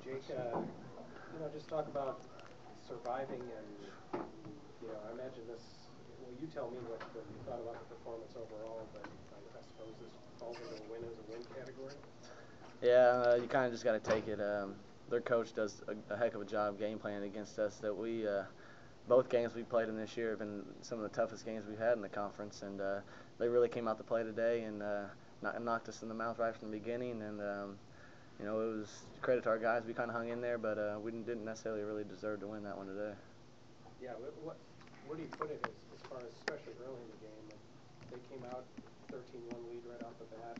Jake, just talk about surviving and, I imagine this, well, you tell me what you thought about the performance overall, but I suppose this falls into a win as a win category. Yeah, you kind of just got to take it. Their coach does a heck of a job game planning against us. That we both games we played in this year have been some of the toughest games we've had in the conference, and they really came out to play today and knocked us in the mouth right from the beginning. And it was credit to our guys. We kind of hung in there, but we didn't necessarily really deserve to win that one today. Yeah, where do you put it as far as, especially early in the game, that they came out 13-1 lead right off the bat? I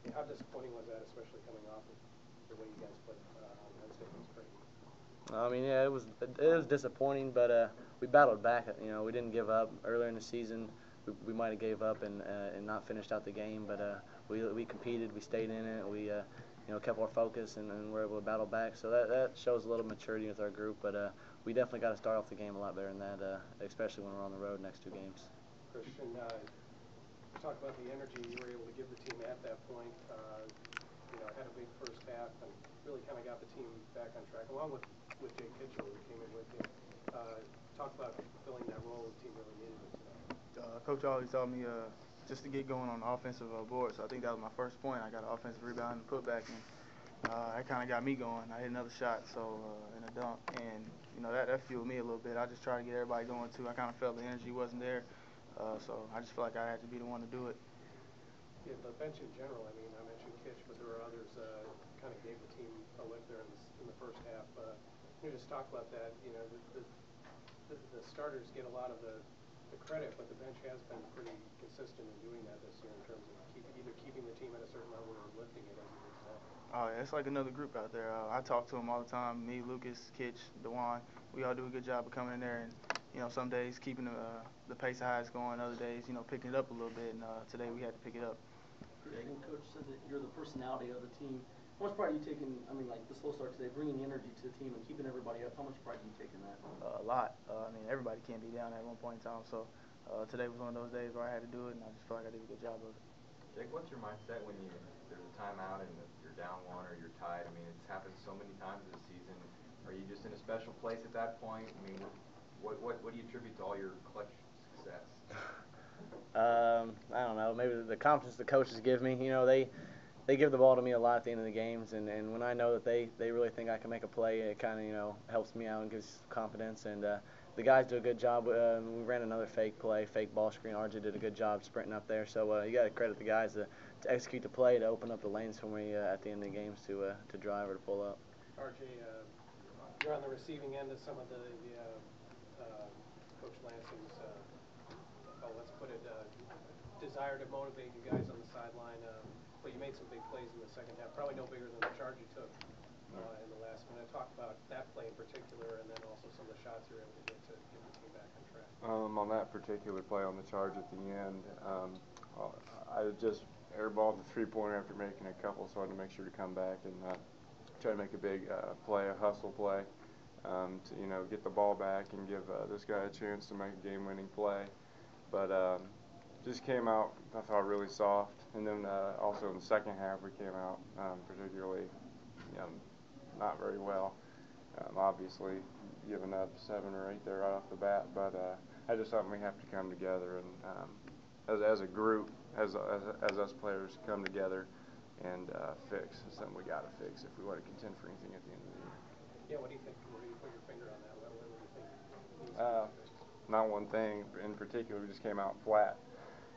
mean, how disappointing was that, especially coming off of the way you guys played on Wednesday against Creighton? I mean, yeah, it was disappointing, but we battled back. We didn't give up earlier in the season. We might have gave up and not finished out the game, but we competed. We stayed in it. We kept our focus and were able to battle back. So that shows a little maturity with our group. But we definitely got to start off the game a lot better than that, especially when we're on the road next two games. Khristian, talk about the energy you were able to give the team at that point. Had a big first half and really kind of got the team back on track, along with Jake Kitchell, who came in with you. Talk about fulfilling that role the team really needed it tonight. Coach always told me just to get going on the offensive board, so I think that was my first point. I got an offensive rebound and putback, and that kind of got me going. I hit another shot, and a dunk, and that fueled me a little bit. I just tried to get everybody going too. I kind of felt the energy wasn't there, so I just felt like I had to be the one to do it. Yeah, the bench in general, I mean, I mentioned Kitch, but there were others kind of gave the team a lift there in the first half. Can you just talk about that? The starters get a lot of the credit, but the bench has been pretty consistent in doing that this year in terms of either keeping the team at a certain level or lifting it, as you did today. Oh, yeah, it's like another group out there. I talk to them all the time. Me, Lucas, Kitch, DeJuan. We all do a good job of coming in there and, some days keeping the pace of highs going, other days, picking it up a little bit. And today we had to pick it up. Khristian, Coach said that you're the personality of the team. How much pride are you taking, like the slow start today, bringing the energy to the team and keeping everybody up? How much pride are you taking that? A lot. Everybody can't be down at one point in time. So today was one of those days where I had to do it, and I just felt like I did a good job of it. Jake, what's your mindset when there's a timeout and you're down one or you're tied? I mean, it's happened so many times this season. Are you just in a special place at that point? I mean, what do you attribute to all your clutch success? I don't know. Maybe the confidence the coaches give me. They give the ball to me a lot at the end of the games, and when I know that they really think I can make a play, it kind of helps me out and gives confidence. And the guys do a good job. We ran another fake play, fake ball screen. RJ did a good job sprinting up there. So you got to credit the guys to execute the play, to open up the lanes for me at the end of the games to drive or to pull up. RJ, you're on the receiving end of some of the Coach Lansing's, let's put it, desire to motivate you guys on the sideline. But you made some big plays in the second half, probably no bigger than the charge you took in the last minute. Talk about that play in particular, and then also some of the shots you were able to get the team back on track. On that particular play on the charge at the end, I just airballed the three-pointer after making a couple, so I had to make sure to come back and try to make a big play, a hustle play, to get the ball back and give this guy a chance to make a game-winning play. But just came out, I thought, really soft. And then also in the second half, we came out particularly not very well. Obviously, giving up 7 or 8 there right off the bat. But that's just something we have to come together and as a group, as us players, come together and fix. It's something we got to fix if we want to contend for anything at the end of the year. Yeah, what do you think? Where do you put your finger on that? What do you think needs to be fixed? Not one thing in particular. We just came out flat.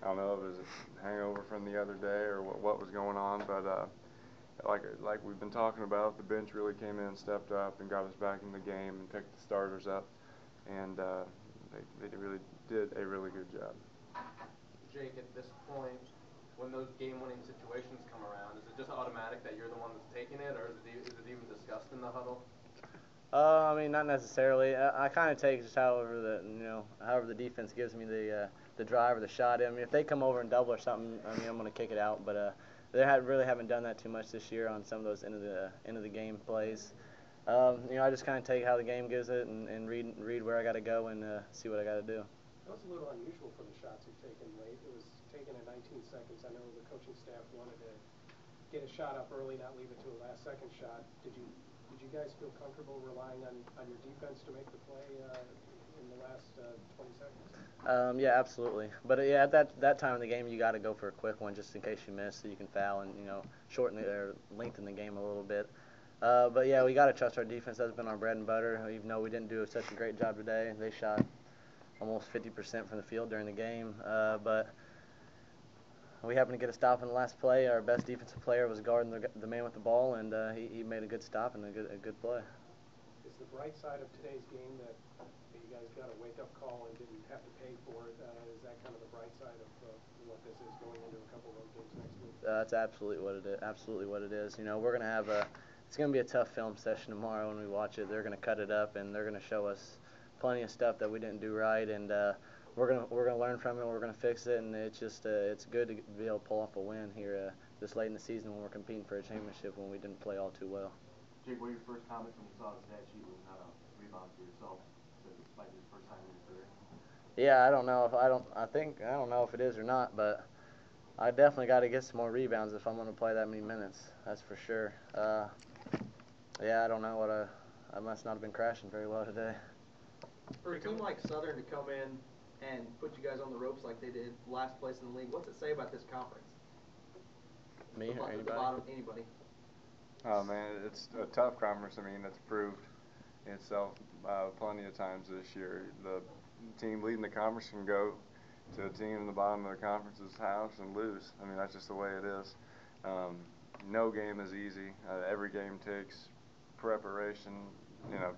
I don't know if it was a hangover from the other day or what was going on, but like we've been talking about, the bench really came in, stepped up, and got us back in the game and picked the starters up, and they really did a really good job. Jake, at this point, when those game-winning situations come around, is it just automatic that you're the one that's taking it, or is it even discussed in the huddle? Not necessarily. I kind of take just however the defense gives me the drive or the shot. If they come over and double or something, I'm going to kick it out. But they really haven't done that too much this year on some of those end of the game plays. I just kind of take how the game gives it and read where I got to go and see what I got to do. That was a little unusual for the shots you've taken late. It was taken at 19 seconds. I know the coaching staff wanted to get a shot up early, not leave it to a last-second shot. Did you guys feel comfortable relying on your defense to make the play in the last 20 seconds? Yeah, absolutely. But yeah, at that time in the game, you got to go for a quick one just in case you miss, so you can foul and shorten or lengthen the game a little bit. But yeah, we got to trust our defense. That's been our bread and butter. Even though we didn't do such a great job today, they shot almost 50% from the field during the game. But we happened to get a stop in the last play. Our best defensive player was guarding the man with the ball, and he made a good stop and a good play. Is the bright side of today's game that you guys got a wake-up call and didn't have to pay for it? Is that kind of the bright side of what this is going into a couple of road games next week? That's absolutely what it is. Absolutely what it is. We're gonna have it's gonna be a tough film session tomorrow when we watch it. They're gonna cut it up and they're gonna show us plenty of stuff that we didn't do right, and we're gonna learn from it. We're gonna fix it, and it's just it's good to be able to pull off a win here this late in the season when we're competing for a championship when we didn't play all too well. Jake, what were your first comments when you saw the stat sheet with how to rebound for yourself? So this might be the first time in your career. Yeah, I don't know if it is or not, but I definitely got to get some more rebounds if I'm going to play that many minutes. That's for sure. Yeah, I don't know I must not have been crashing very well today. For a team like Southern to come in and put you guys on the ropes like they did, last place in the league, what's it say about this conference? Me or anybody? The bottom, anybody. Oh man, it's a tough conference. I mean, it's proved itself plenty of times this year. The team leading the conference can go to a team in the bottom of the conference's house and lose. I mean, that's just the way it is. No game is easy. Every game takes preparation,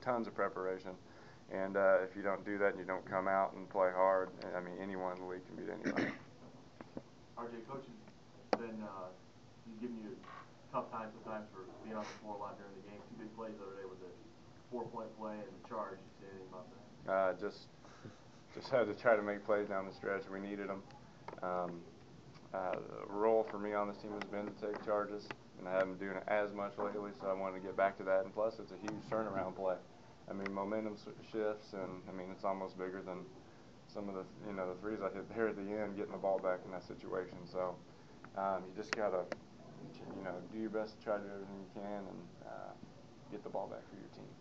tons of preparation. And if you don't do that and you don't come out and play hard, I mean, anyone in the league can beat anybody. RJ, Coach has been he's given you tough time sometimes for being on the floor a lot during the game. Two big plays the other day with the 4-point play and the charge. You say anything about that? Just had to try to make plays down the stretch. We needed them. The role for me on this team has been to take charges, and I haven't been doing it as much lately, so I wanted to get back to that. And plus, it's a huge turnaround play. I mean, momentum shifts, and I mean, it's almost bigger than some of the the threes I hit there at the end, getting the ball back in that situation. So you just gotta do your best to try to do everything you can and get the ball back for your team.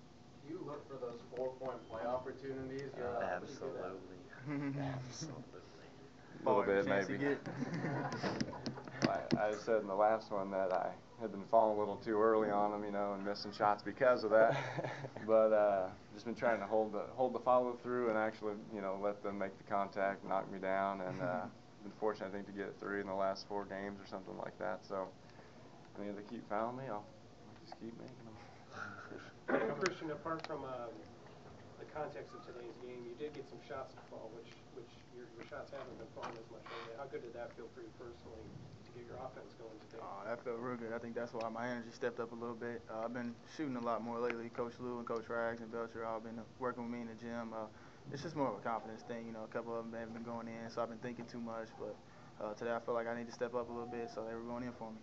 Do you look for those 4-point play opportunities? Absolutely. Absolutely. A little bit, maybe. I said in the last one that I had been falling a little too early on them, and missing shots because of that. But just been trying to hold the follow through and actually, let them make the contact, knock me down, and been fortunate, I think, to get 3 in the last 4 games or something like that. So, I mean, if they keep fouling me, I'll just keep making them. Khristian, apart from the context of today's game, you did get some shots to fall, which your shots haven't been falling as much lately. How good did that feel for you personally to get your offense going today? That felt real good. I think that's why my energy stepped up a little bit. I've been shooting a lot more lately. Coach Lou and Coach Rags and Belcher all been working with me in the gym. It's just more of a confidence thing. A couple of them haven't been going in, so I've been thinking too much. But today I feel like I need to step up a little bit, so they were going in for me.